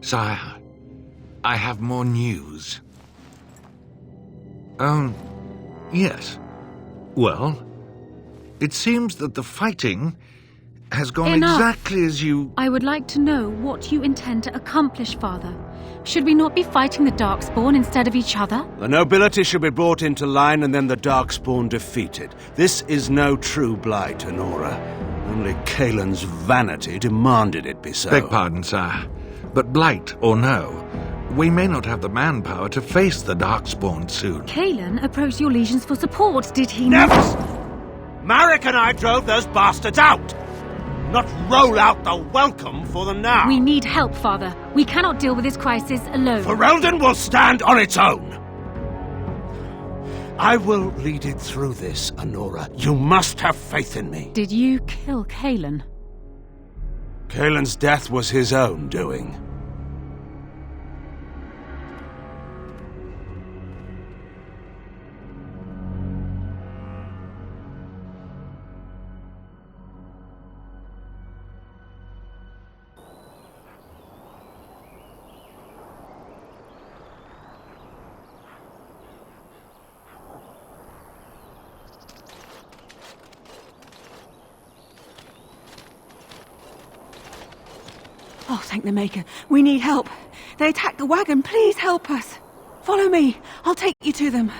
Sire, I have more news. Yes. Well, it seems that the fighting has gone Enough. exactly as you... I would like to know what you intend to accomplish, Father. Should we not be fighting the Darkspawn instead of each other? The nobility should be brought into line and then the Darkspawn defeated. This is no true blight, Anora. Only Kaelin's vanity demanded it be so. Beg pardon, sire. But blight or no, we may not have the manpower to face the Darkspawn soon. Kaelin approached your legions for support, did he not? Never! Marek and I drove those bastards out! Not roll out the welcome for them now! We need help, Father. We cannot deal with this crisis alone. Ferelden will stand on its own! I will lead it through this, Anora. You must have faith in me. Did you kill Kaelin? Kaelin's death was his own doing. Oh, thank the Maker. We need help. They attacked the wagon. Please help us. Follow me. I'll take you to them.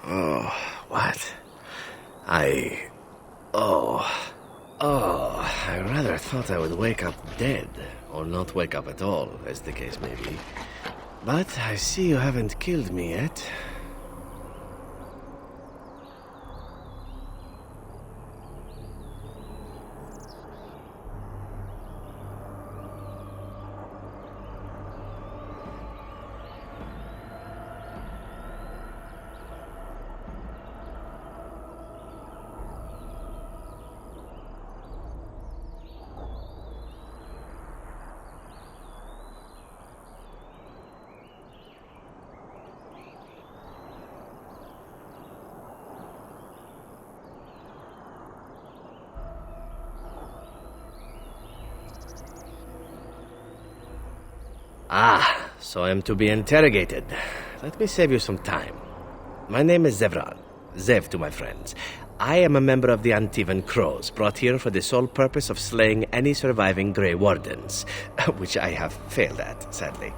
Oh, what? I rather thought I would wake up dead, or not wake up at all, as the case may be. But I see you haven't killed me yet. Ah, so I am to be interrogated. Let me save you some time. My name is Zevran. Zev to my friends. I am a member of the Antivan Crows, brought here for the sole purpose of slaying any surviving Grey Wardens, which I have failed at, sadly.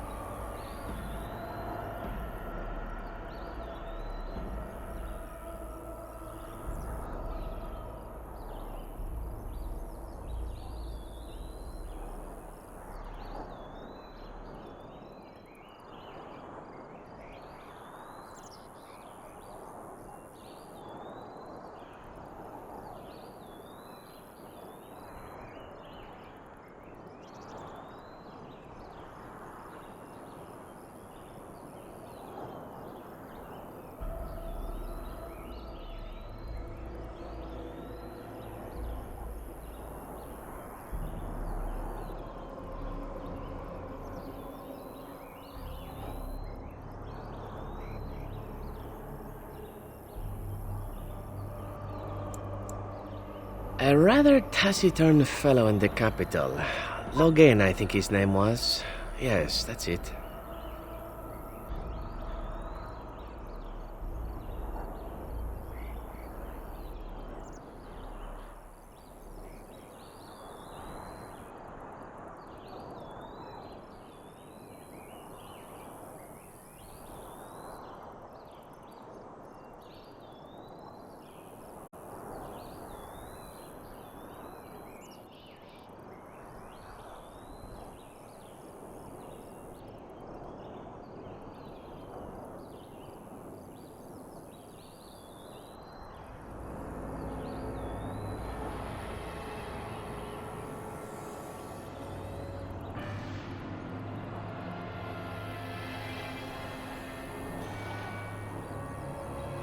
A rather taciturn fellow in the capital. Logain, I think his name was. Yes, that's it.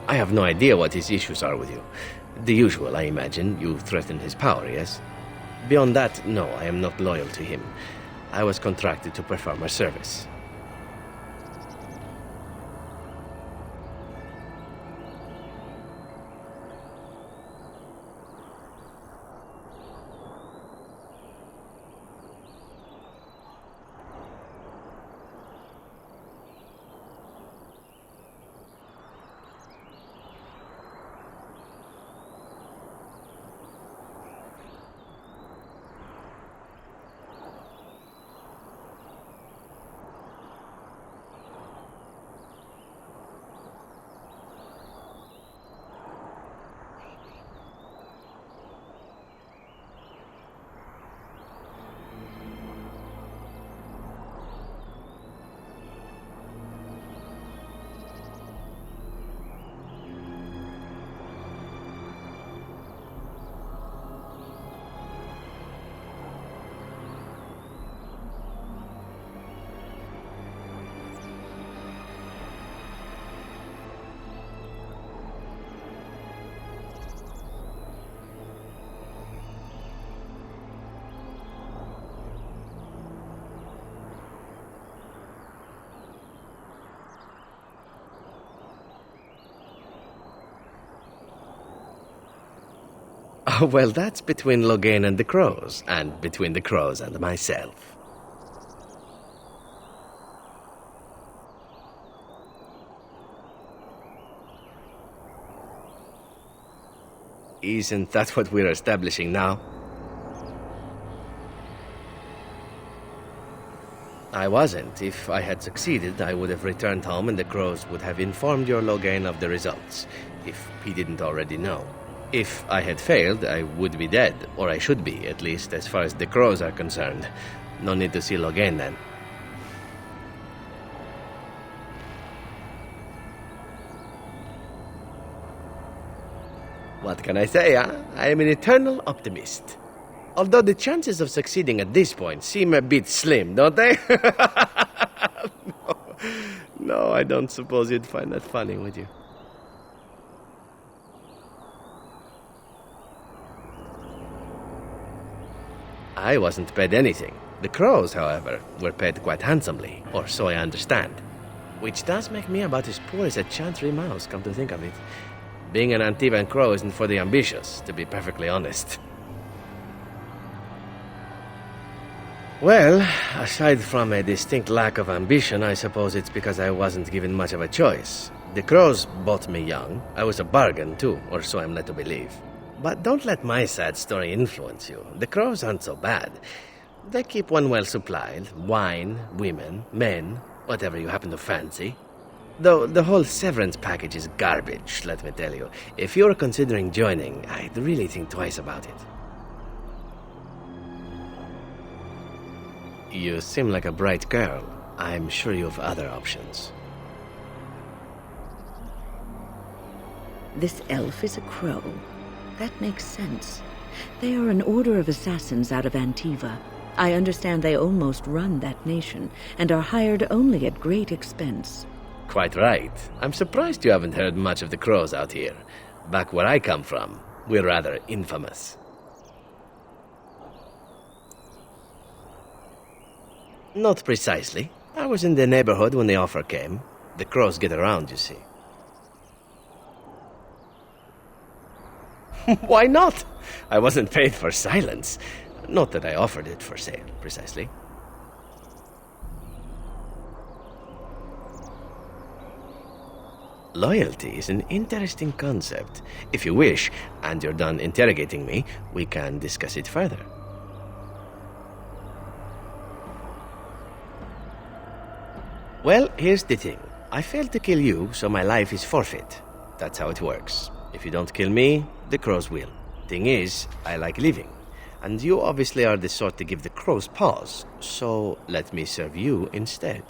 I have no idea what his issues are with you. The usual, I imagine. You threaten his power, yes? Beyond that, no, I am not loyal to him. I was contracted to perform a service. Well, that's between Loghain and the Crows, and between the Crows and myself. Isn't that what we're establishing now? I wasn't. If I had succeeded, I would have returned home and the Crows would have informed your Loghain of the results, if he didn't already know. If I had failed, I would be dead, or I should be, at least as far as the Crows are concerned. No need to see Loghain then. What can I say, huh? I am an eternal optimist. Although the chances of succeeding at this point seem a bit slim, don't they? No, I don't suppose you'd find that funny, would you? I wasn't paid anything. The Crows, however, were paid quite handsomely, or so I understand. Which does make me about as poor as a Chantry mouse, come to think of it. Being an Antivan Crow isn't for the ambitious, to be perfectly honest. Well, aside from a distinct lack of ambition, I suppose it's because I wasn't given much of a choice. The Crows bought me young. I was a bargain, too, or so I'm led to believe. But don't let my sad story influence you. The Crows aren't so bad. They keep one well supplied. Wine, women, men, whatever you happen to fancy. Though the whole severance package is garbage, let me tell you. If you're considering joining, I'd really think twice about it. You seem like a bright girl. I'm sure you have other options. This elf is a crow. That makes sense. They are an order of assassins out of Antiva. I understand they almost run that nation, and are hired only at great expense. Quite right. I'm surprised you haven't heard much of the Crows out here. Back where I come from, we're rather infamous. Not precisely. I was in the neighborhood when the offer came. The Crows get around, you see. Why not? I wasn't paid for silence. Not that I offered it for sale, precisely. Loyalty is an interesting concept. If you wish, and you're done interrogating me, we can discuss it further. Well, here's the thing. I failed to kill you, so my life is forfeit. That's how it works. If you don't kill me, the Crows will. Thing is, I like living. And you obviously are the sort to give the Crows pause, so let me serve you instead.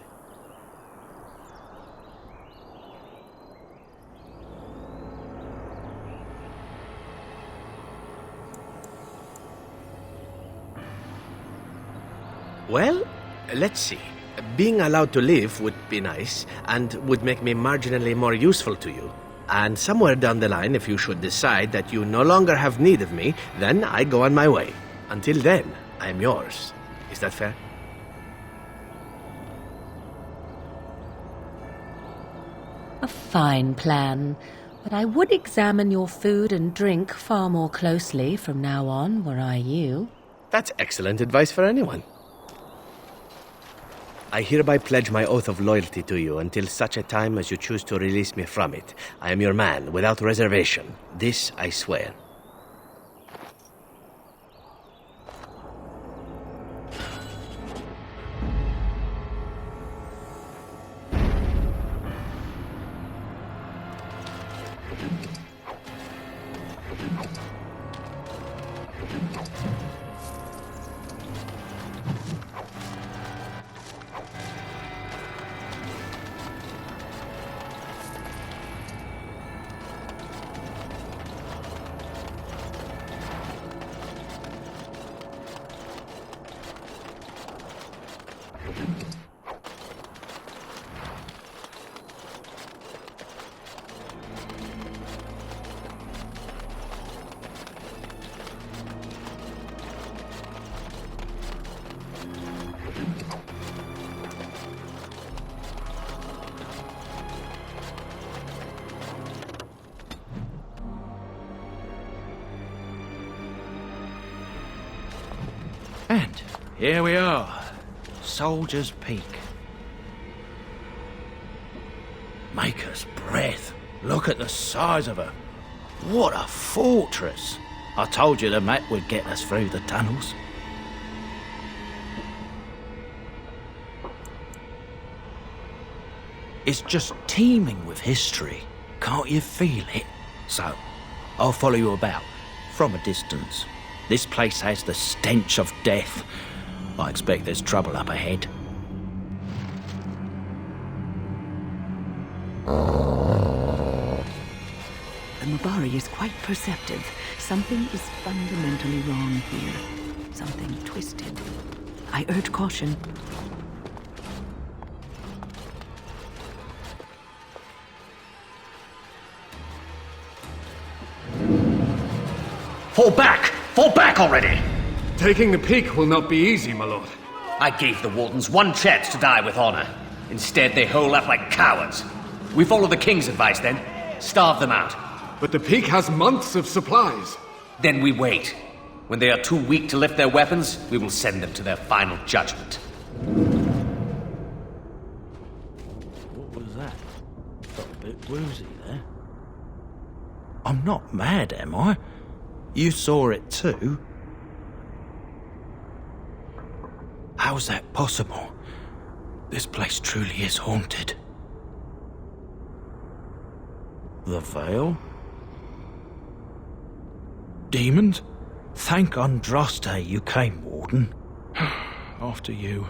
Well, let's see. Being allowed to live would be nice, and would make me marginally more useful to you. And somewhere down the line, if you should decide that you no longer have need of me, then I go on my way. Until then, I'm yours. Is that fair? A fine plan, but I would examine your food and drink far more closely from now on, were I you. That's excellent advice for anyone. I hereby pledge my oath of loyalty to you until such a time as you choose to release me from it. I am your man, without reservation. This I swear. Here we are. Soldier's Peak. Maker's breath. Look at the size of her. What a fortress. I told you the map would get us through the tunnels. It's just teeming with history. Can't you feel it? So, I'll follow you about, from a distance. This place has the stench of death. I expect there's trouble up ahead. The Mubari is quite perceptive. Something is fundamentally wrong here. Something twisted. I urge caution. Fall back! Fall back already! Taking the peak will not be easy, my lord. I gave the Wardens one chance to die with honor. Instead, they hole up like cowards. We follow the King's advice, then. Starve them out. But the peak has months of supplies. Then we wait. When they are too weak to lift their weapons, we will send them to their final judgment. What was that? Got a bit woozy there. I'm not mad, am I? You saw it too? How's that possible? This place truly is haunted. The Veil? Demons? Thank Andraste you came, Warden. After you.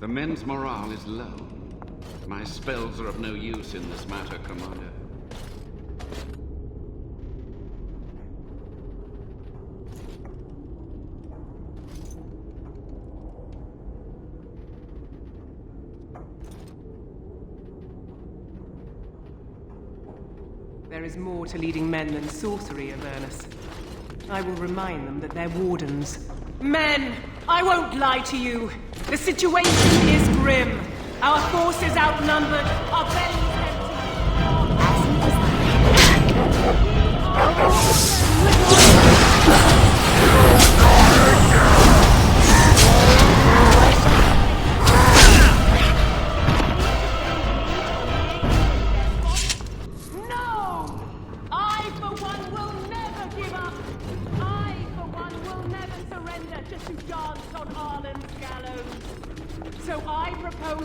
The men's morale is low. My spells are of no use in this matter, Commander. there is more to leading men than sorcery, Avernus. I will remind them that they're wardens. Men! I won't lie to you! The situation is grim. Our forces outnumbered, our bellies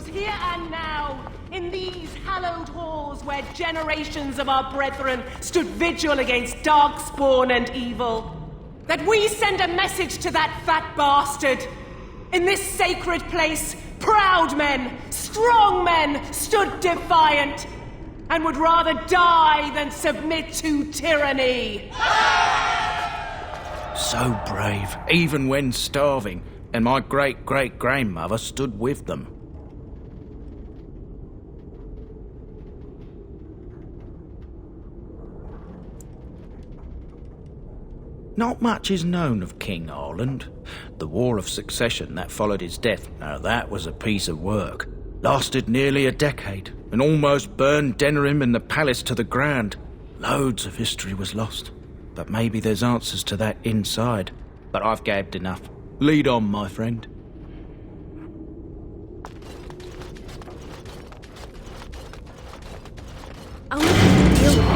here and now, in these hallowed halls where generations of our brethren stood vigil against darkspawn and evil, that we send a message to that fat bastard. In this sacred place, proud men, strong men stood defiant, and would rather die than submit to tyranny. So brave, even when starving, and my great-great-grandmother stood with them. Not much is known of King Arland. The War of Succession that followed his death, now that was a piece of work. Lasted nearly a decade, and almost burned Denerim and the palace to the ground. Loads of history was lost, but maybe there's answers to that inside. But I've gabbed enough. Lead on, my friend. I'll let you deal with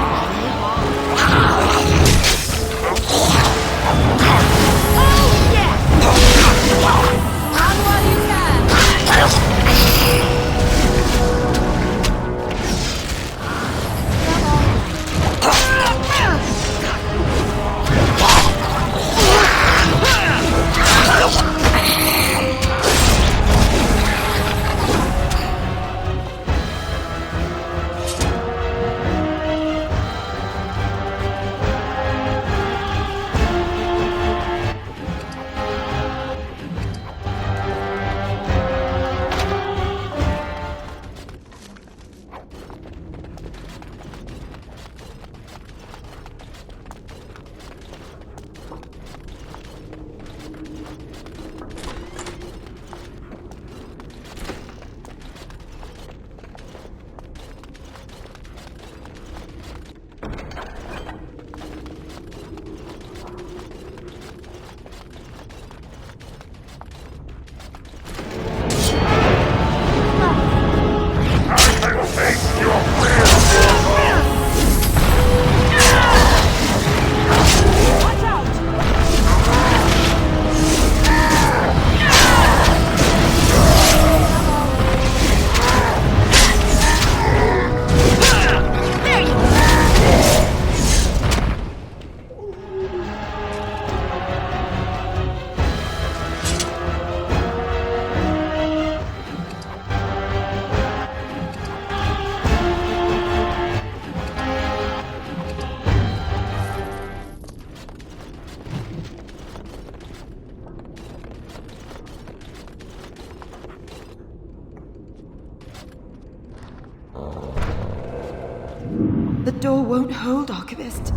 The door won't hold, Archivist.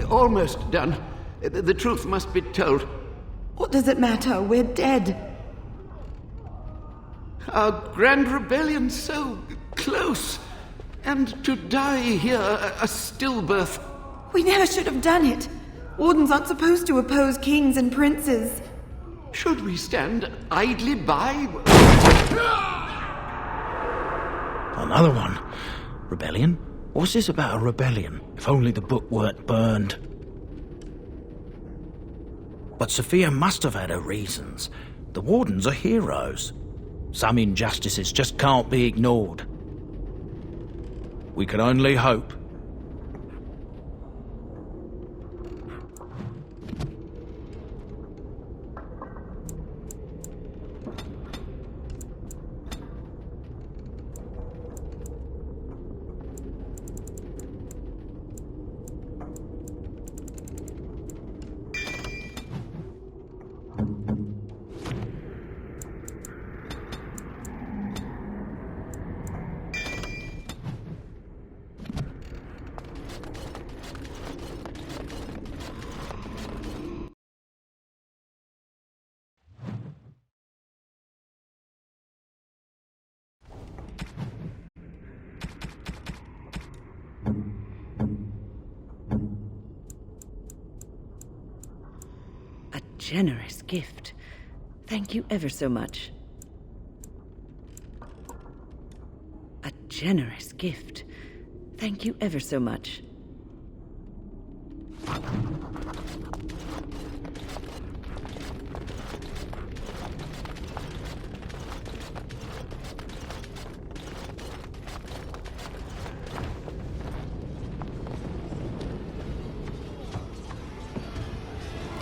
Almost done. The truth must be told. What does it matter? We're dead. Our grand rebellion so close. And to die here, a stillbirth. We never should have done it. Wardens aren't supposed to oppose kings and princes. Should we stand idly by? Another one. Rebellion? What's this about a rebellion? If only the book weren't burned. But Sophia must have had her reasons. The Wardens are heroes. Some injustices just can't be ignored. We can only hope. generous gift. Thank you ever so much. A generous gift. Thank you ever so much.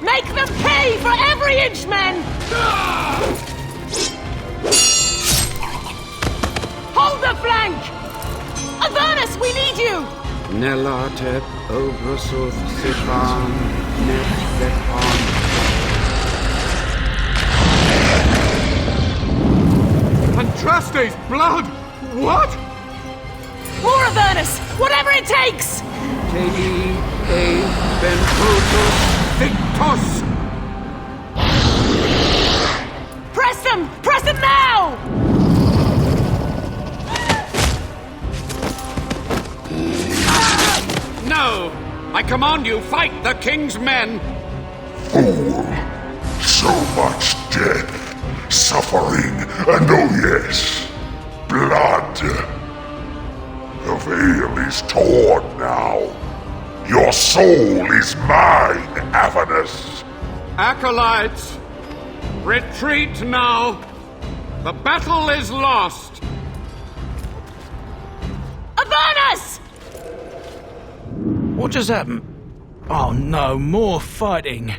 Make them pay for every inch, men! Hold the flank! Avernus, we need you! Nelatep Obrasuth Sifan Nefepan. Andraste's blood! What? More Avernus! Whatever it takes! Tedi E Benfotus Victus! Press them! Press them now! No! I command you, fight the king's men! Fool! So much death, suffering, and oh yes, blood. The veil is torn now. Your soul is mine, Avernus. Acolytes, retreat now! The battle is lost! Avernus! What just happened? Oh no, more fighting.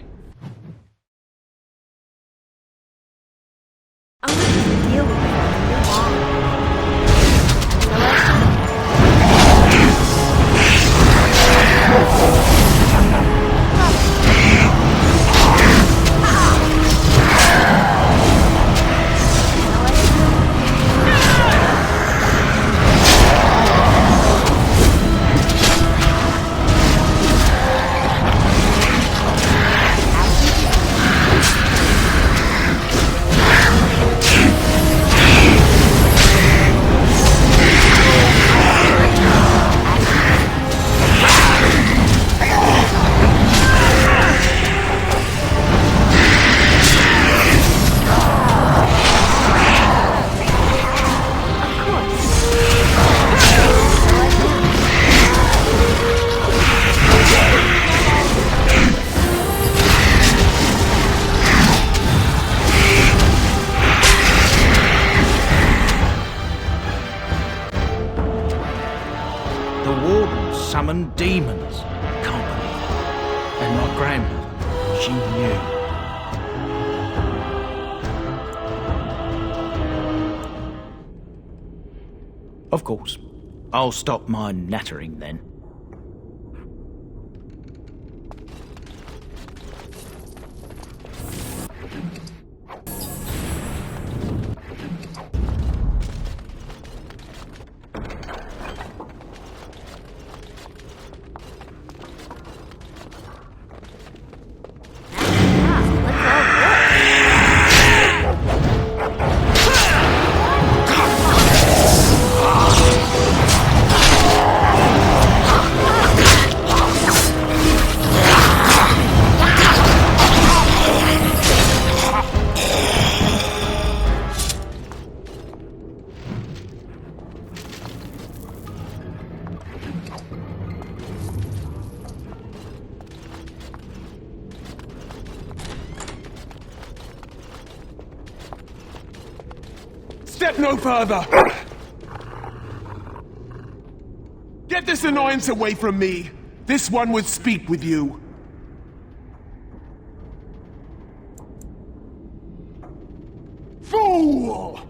Summoned demons. Can't believe it. And my grandmother, she knew. Of course. I'll stop my nattering then. Step no further! Get this annoyance away from me! This one would speak with you. Fool!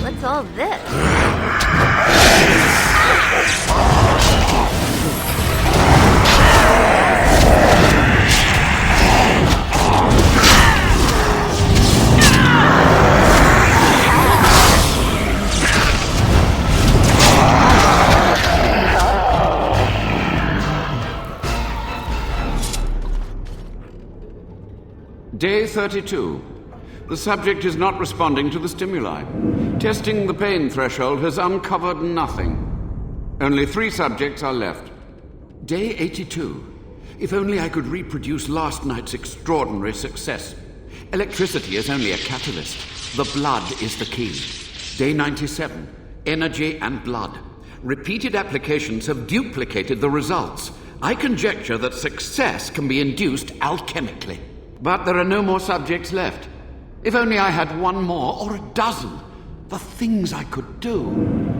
What's all this? Day 32. The subject is not responding to the stimuli. Testing the pain threshold has uncovered nothing. Only 3 subjects are left. Day 82. If only I could reproduce last night's extraordinary success. Electricity is only a catalyst. The blood is the key. Day 97. Energy and blood. Repeated applications have duplicated the results. I conjecture that success can be induced alchemically. But there are no more subjects left. If only I had 1 more, or a dozen. The things I could do.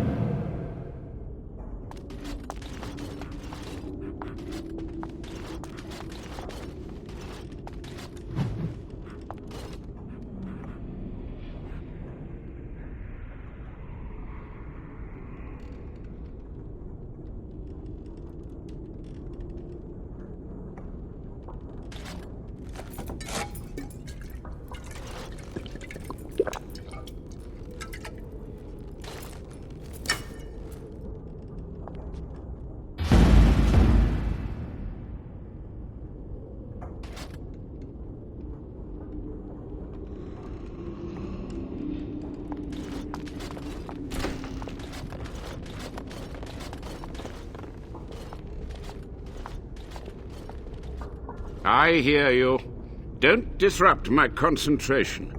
I hear you. Don't disrupt my concentration.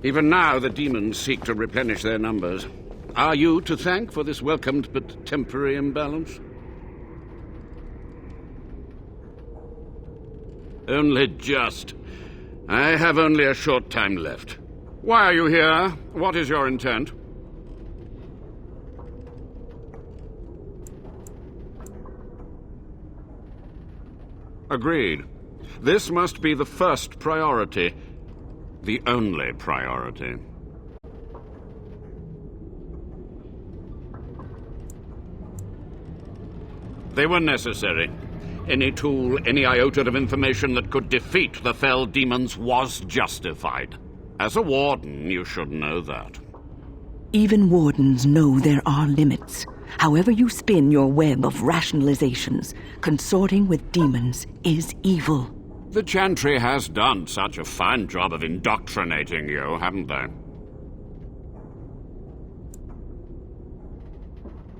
Even now, the demons seek to replenish their numbers. Are you to thank for this welcomed but temporary imbalance? Only just. I have only a short time left. Why are you here? What is your intent? Agreed. This must be the first priority. The only priority. They were necessary. Any tool, any iota of information that could defeat the fell demons was justified. As a warden, you should know that. Even wardens know there are limits. However you spin your web of rationalizations, consorting with demons is evil. The Chantry has done such a fine job of indoctrinating you, haven't they?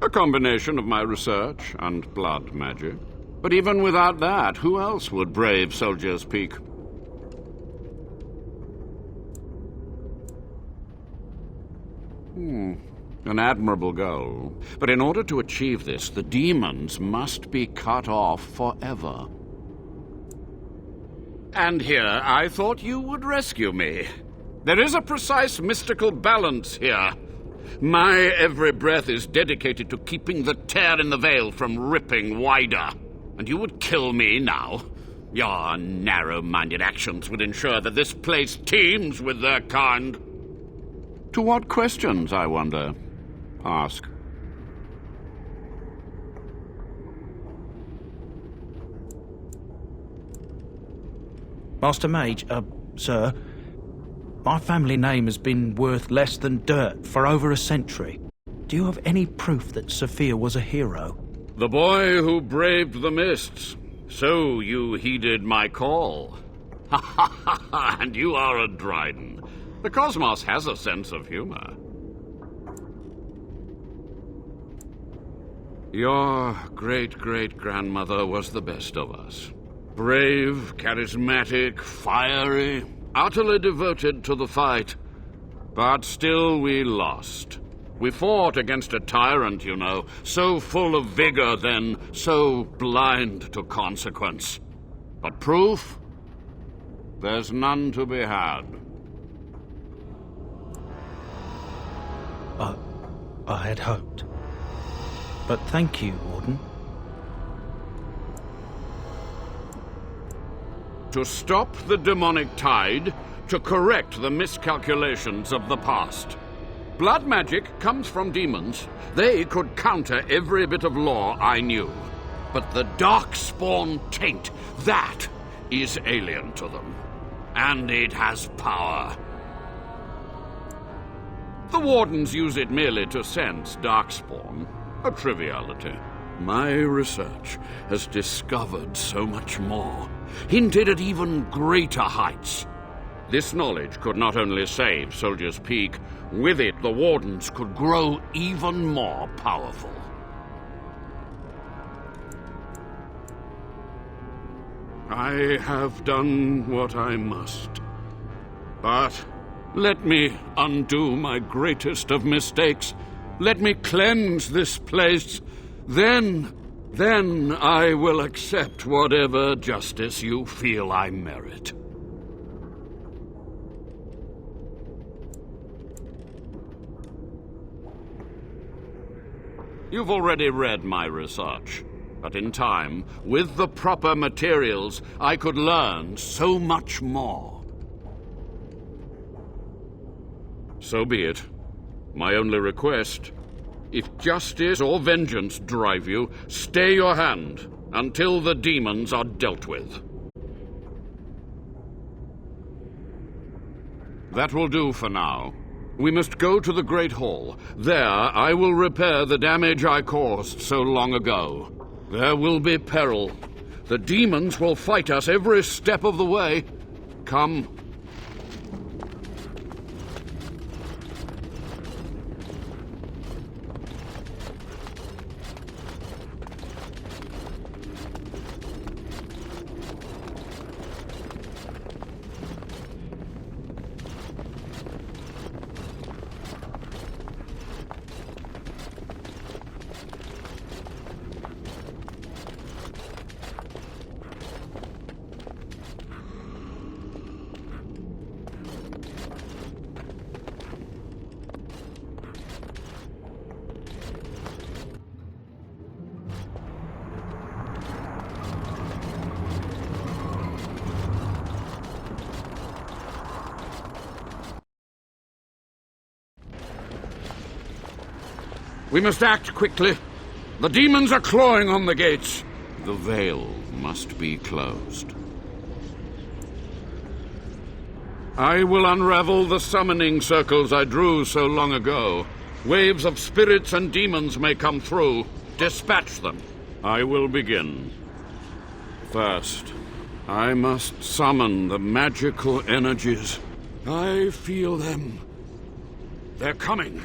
A combination of my research and blood magic. But even without that, who else would brave Soldier's Peak? An admirable goal. But in order to achieve this, the demons must be cut off forever. And here, I thought you would rescue me. There is a precise mystical balance here. My every breath is dedicated to keeping the tear in the veil from ripping wider. And you would kill me now? Your narrow-minded actions would ensure that this place teems with their kind. To what questions, I wonder? Ask. Master Mage, sir, my family name has been worth less than dirt for over a century. Do you have any proof that Sophia was a hero? The boy who braved the mists. So you heeded my call. Ha ha ha ha, and you are a Dryden. The cosmos has a sense of humor. Your great-great-grandmother was the best of us. Brave, charismatic, fiery, utterly devoted to the fight. But still we lost. We fought against a tyrant, you know, so full of vigor then, so blind to consequence. But proof? There's none to be had. I had hoped. But thank you, Warden. To stop the demonic tide, to correct the miscalculations of the past. Blood magic comes from demons. They could counter every bit of law I knew. But the Darkspawn taint, that is alien to them. And it has power. The Wardens use it merely to sense Darkspawn. A triviality. My research has discovered so much more, hinted at even greater heights. This knowledge could not only save Soldier's Peak, with it the Wardens could grow even more powerful. I have done what I must. But let me undo my greatest of mistakes. Let me cleanse this place. Then I will accept whatever justice you feel I merit. You've already read my research, but in time, with the proper materials, I could learn so much more. So be it. My only request, if justice or vengeance drive you, stay your hand until the demons are dealt with. That will do for now. We must go to the Great Hall. There, I will repair the damage I caused so long ago. There will be peril. The demons will fight us every step of the way. Come. We must act quickly. The demons are clawing on the gates. The veil must be closed. I will unravel the summoning circles I drew so long ago. Waves of spirits and demons may come through. Dispatch them. I will begin. First, I must summon the magical energies. I feel them. They're coming.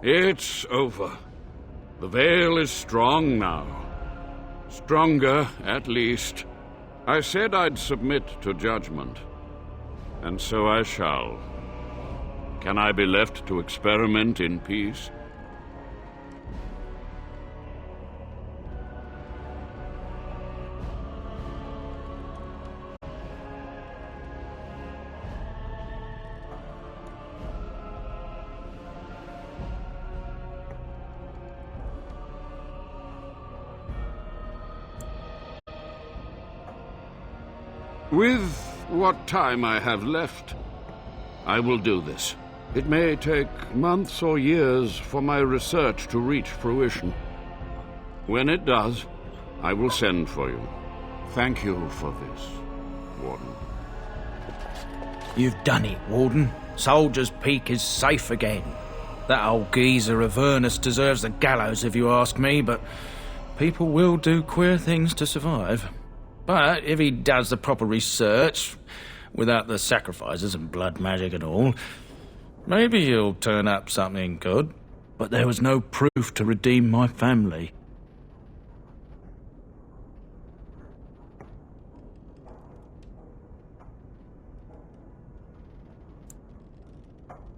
It's over. The veil is strong now. Stronger, at least. I said I'd submit to judgment. And so I shall. Can I be left to experiment in peace? With what time I have left, I will do this. It may take months or years for my research to reach fruition. When it does, I will send for you. Thank you for this, Warden. You've done it, Warden. Soldier's Peak is safe again. That old geezer of Ernest deserves the gallows if you ask me, but people will do queer things to survive. But if he does the proper research, without the sacrifices and blood magic and all, maybe he'll turn up something good. But there was no proof to redeem my family.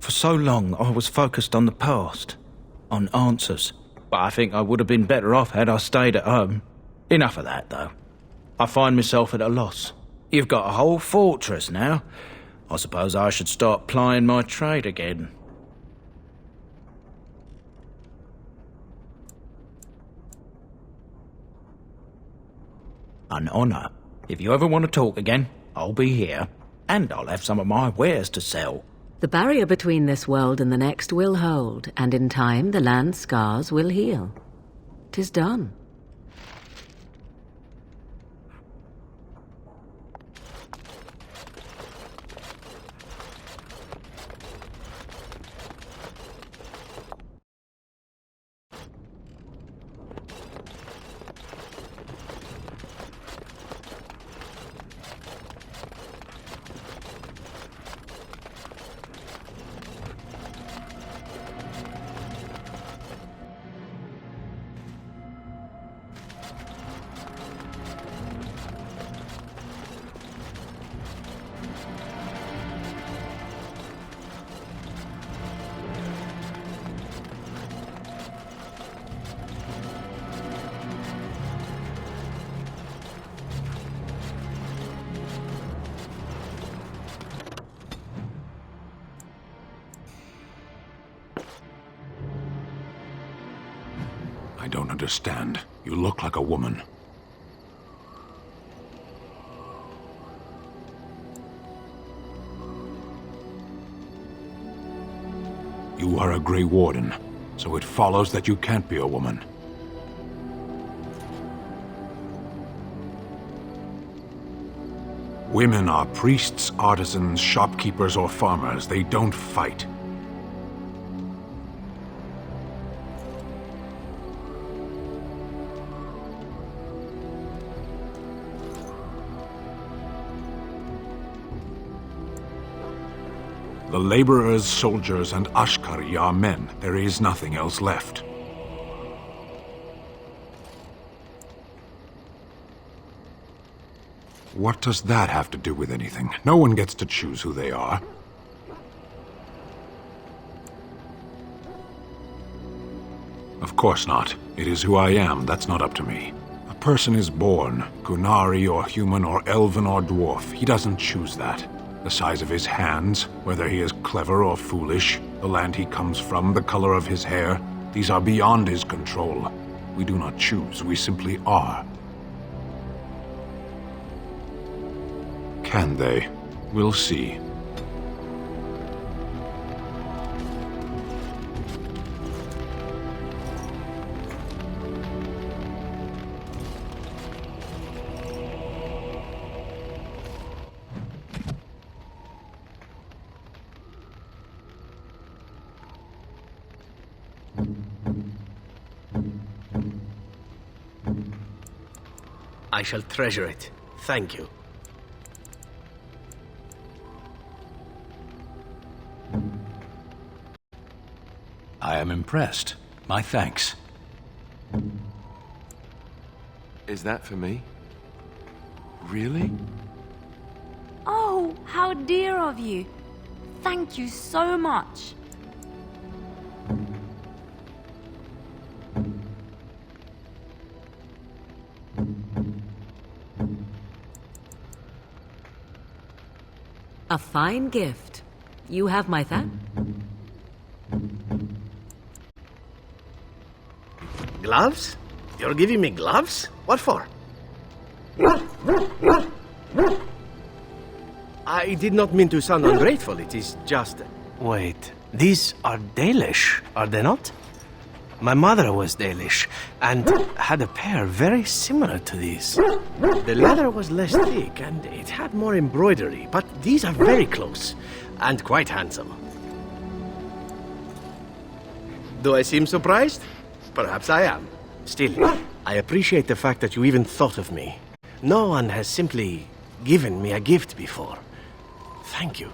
For so long, I was focused on the past, on answers. But I think I would have been better off had I stayed at home. Enough of that, though. I find myself at a loss. You've got a whole fortress now. I suppose I should start plying my trade again. An honour. If you ever want to talk again, I'll be here. And I'll have some of my wares to sell. The barrier between this world and the next will hold, and in time the land's scars will heal. 'Tis done. I don't understand. You look like a woman. You are a Grey Warden, so it follows that you can't be a woman. Women are priests, artisans, shopkeepers, or farmers. They don't fight. The laborers, soldiers, and Ashkari are men. There is nothing else left. What does that have to do with anything? No one gets to choose who they are. Of course not. It is who I am. That's not up to me. A person is born, Qunari or human or elven or dwarf. He doesn't choose that. The size of his hands, whether he is clever or foolish, the land he comes from, the color of his hair, these are beyond his control. We do not choose, we simply are. Can they? We'll see. I shall treasure it. Thank you. I am impressed. My thanks. Is that for me? Really? Oh, how dear of you. Thank you so much. A fine gift. You have my thanks. Gloves? You're giving me gloves? What for? I did not mean to sound ungrateful. It is just... Wait, these are Dalish, are they not? My mother was Dalish, and had a pair very similar to these. The leather was less thick, and it had more embroidery, but these are very close, and quite handsome. Do I seem surprised? Perhaps I am. Still, I appreciate the fact that you even thought of me. No one has simply given me a gift before. Thank you.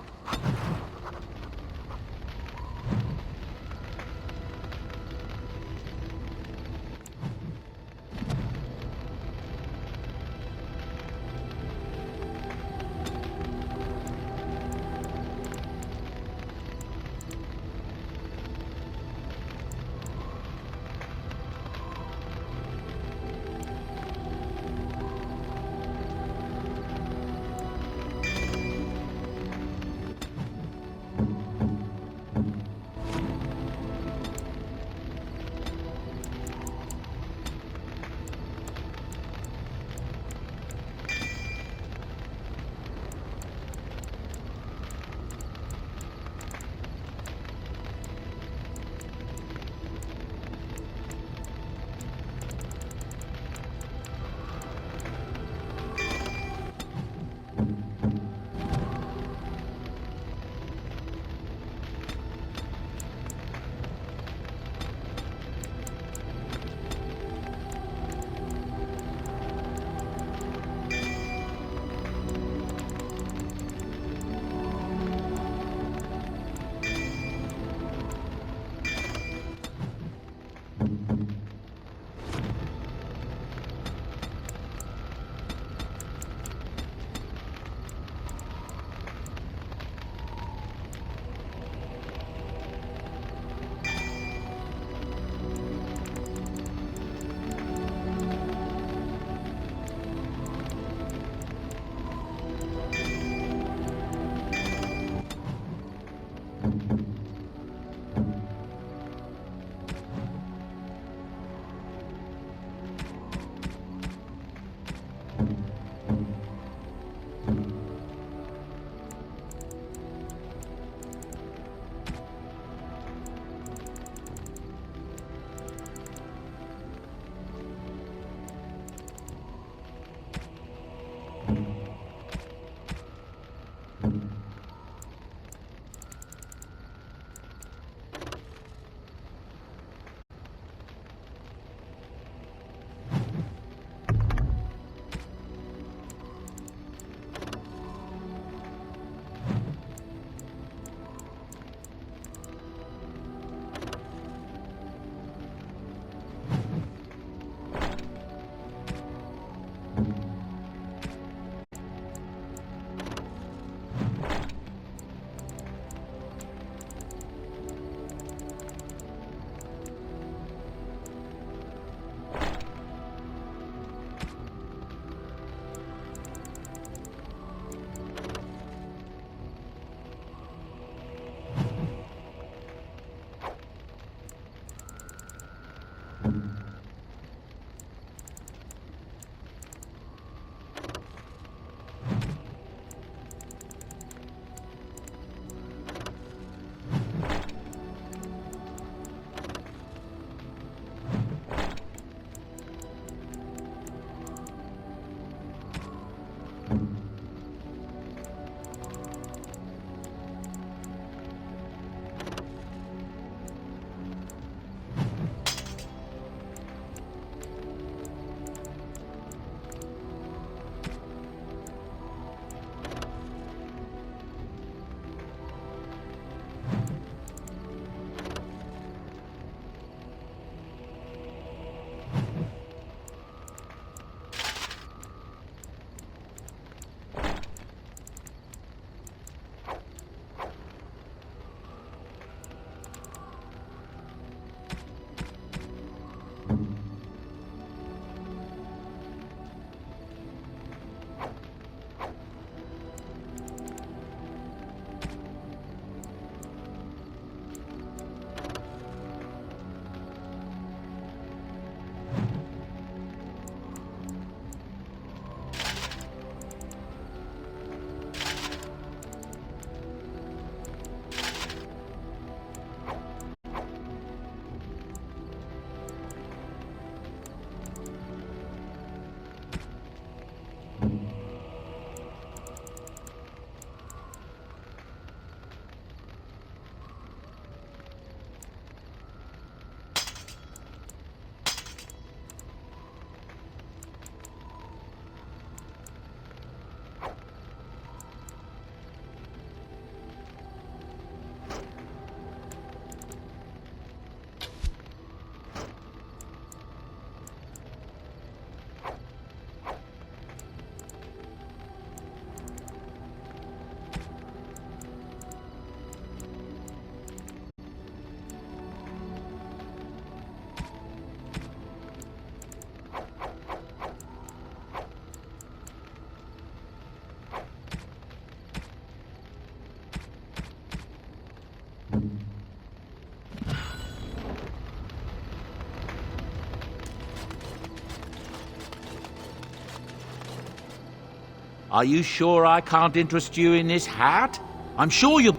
Are you sure I can't interest you in this hat? I'm sure you'll...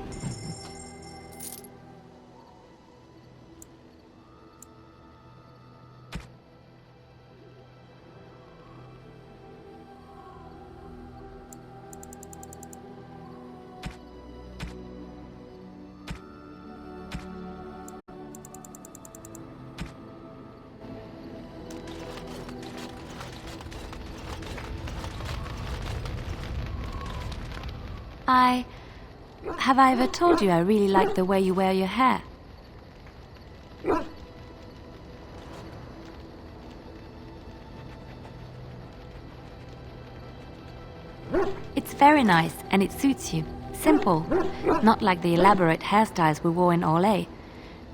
Have I ever told you I really like the way you wear your hair? It's very nice and it suits you. Simple. Not like the elaborate hairstyles we wore in Orlais.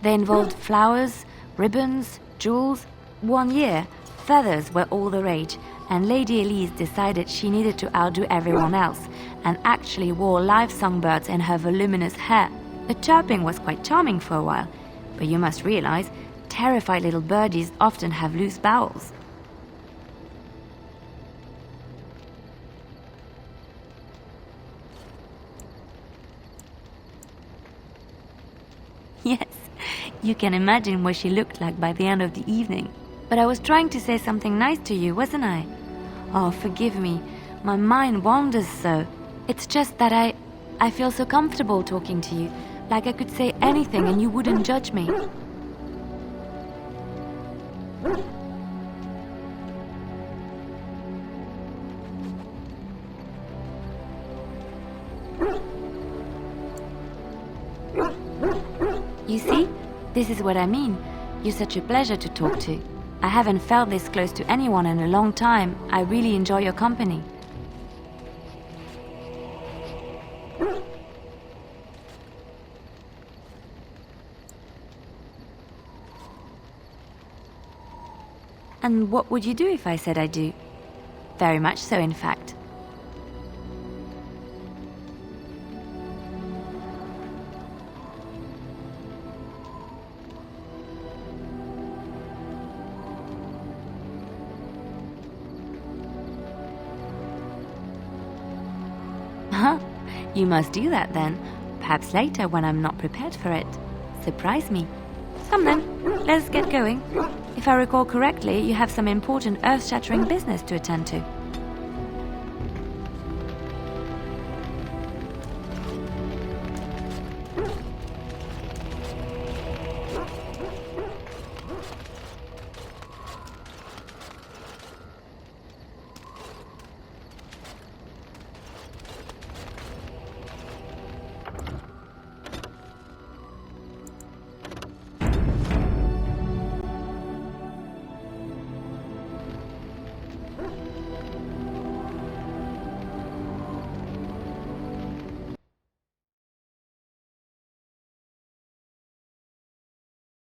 They involved flowers, ribbons, jewels. 1 year, feathers were all the rage, and Lady Elise decided she needed to outdo everyone else, and actually wore live songbirds in her voluminous hair. The chirping was quite charming for a while, but you must realize, terrified little birdies often have loose bowels. Yes, you can imagine what she looked like by the end of the evening. But I was trying to say something nice to you, wasn't I? Oh, forgive me. My mind wanders so. It's just that I feel so comfortable talking to you. Like I could say anything and you wouldn't judge me. You see? This is what I mean. You're such a pleasure to talk to. I haven't felt this close to anyone in a long time. I really enjoy your company. And what would you do if I said I do? Very much so, in fact. Huh? You must do that then. Perhaps later when I'm not prepared for it. Surprise me. Come then, let's get going. If I recall correctly, you have some important earth-shattering business to attend to.